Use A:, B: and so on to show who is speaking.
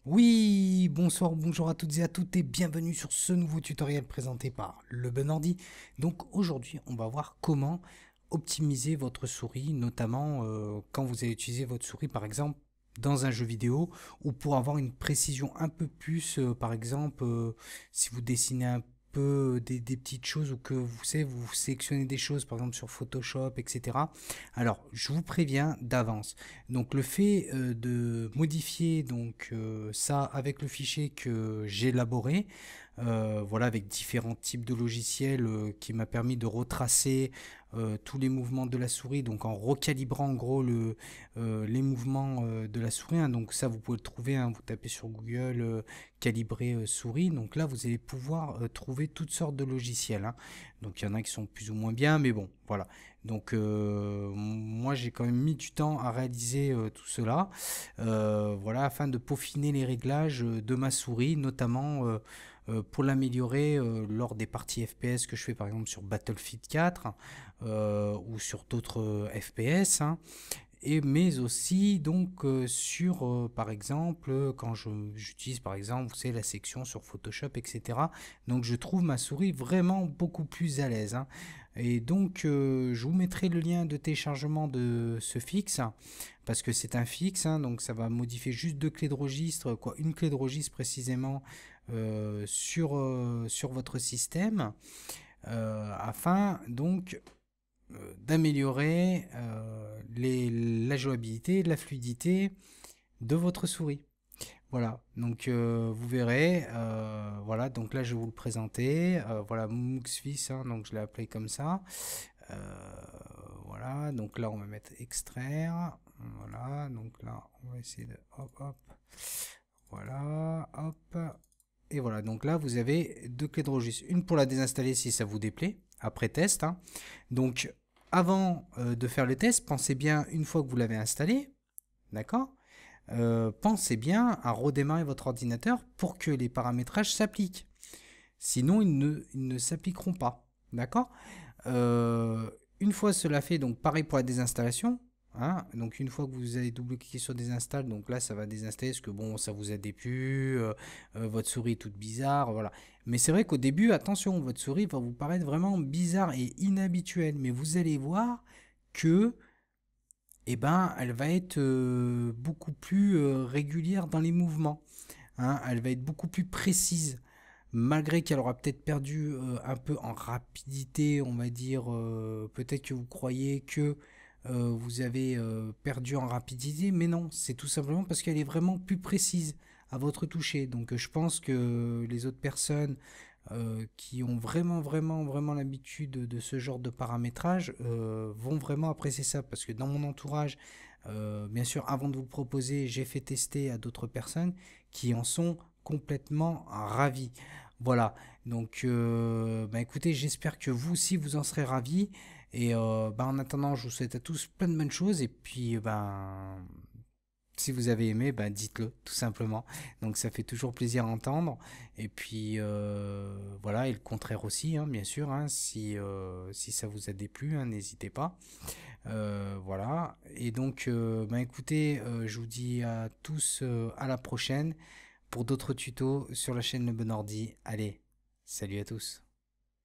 A: Oui, bonsoir, bonjour à toutes et à toutes et bienvenue sur ce nouveau tutoriel présenté par Le Bon Ordi. Donc aujourd'hui, on va voir comment optimiser votre souris, notamment quand vous allez utiliser votre souris par exemple dans un jeu vidéo ou pour avoir une précision un peu plus, par exemple, si vous dessinez un peu des petites choses ou que vous savez, vous sélectionnez des choses par exemple sur Photoshop, etc. Alors, je vous préviens d'avance. Donc le fait de modifier ça avec le fichier que j'ai élaboré, voilà, avec différents types de logiciels qui m'a permis de retracer tous les mouvements de la souris, donc en recalibrant en gros les mouvements de la souris, hein. Donc ça, vous pouvez le trouver, hein, vous tapez sur Google calibrer souris. Donc là, vous allez pouvoir trouver toutes sortes de logiciels, hein. Donc il y en a qui sont plus ou moins bien, mais bon, voilà. Donc moi j'ai quand même mis du temps à réaliser tout cela, voilà, afin de peaufiner les réglages de ma souris, notamment pour l'améliorer lors des parties FPS que je fais par exemple sur Battlefield 4 ou sur d'autres FPS, hein. Et mais aussi donc sur par exemple quand j'utilise par exemple vous savez la section sur Photoshop, etc. Donc je trouve ma souris vraiment beaucoup plus à l'aise, hein. Et donc je vous mettrai le lien de téléchargement de ce fixe parce que c'est un fixe, hein. Donc ça va modifier juste deux clés de registre, quoi, une clé de registre précisément sur votre système afin donc d'améliorer la jouabilité, la fluidité de votre souris. Voilà, donc vous verrez, voilà, donc là je vais vous le présenter, voilà Muxfis, hein, donc je l'ai appelé comme ça. Euh, voilà, donc là on va mettre extraire, voilà, donc là on va essayer de hop hop, voilà, hop, et voilà, donc là vous avez deux clés de registre, une pour la désinstaller si ça vous déplaît, après test, hein. Donc avant de faire le test, pensez bien, une fois que vous l'avez installé, d'accord, pensez bien à redémarrer votre ordinateur pour que les paramétrages s'appliquent. Sinon, ils ne s'appliqueront pas. D'accord. Euh, une fois cela fait, donc pareil pour la désinstallation, hein. Donc une fois que vous allez double-cliquer sur désinstalle, donc là ça va désinstaller parce que bon ça vous a déplu, votre souris est toute bizarre, voilà. Mais c'est vrai qu'au début, attention, votre souris va vous paraître vraiment bizarre et inhabituelle, mais vous allez voir que eh ben, elle va être beaucoup plus régulière dans les mouvements, hein. Elle va être beaucoup plus précise, malgré qu'elle aura peut-être perdu un peu en rapidité, on va dire. Peut-être que vous croyez que vous avez perdu en rapidité, mais non, c'est tout simplement parce qu'elle est vraiment plus précise à votre toucher. Donc je pense que les autres personnes qui ont vraiment l'habitude de ce genre de paramétrage vont vraiment apprécier ça. Parce que dans mon entourage, bien sûr, avant de vous le proposer, j'ai fait tester à d'autres personnes qui en sont complètement ravis. Voilà, donc bah écoutez, j'espère que vous aussi vous en serez ravis. Et bah, en attendant, je vous souhaite à tous plein de bonnes choses. Et puis, ben, si vous avez aimé, ben, dites-le, tout simplement. Donc ça fait toujours plaisir à entendre. Et puis voilà, et le contraire aussi, hein, bien sûr, hein, si ça vous a déplu, hein, n'hésitez pas. Voilà. Et donc, ben, écoutez, je vous dis à tous à la prochaine pour d'autres tutos sur la chaîne Le Bon Ordi. Allez, salut à tous.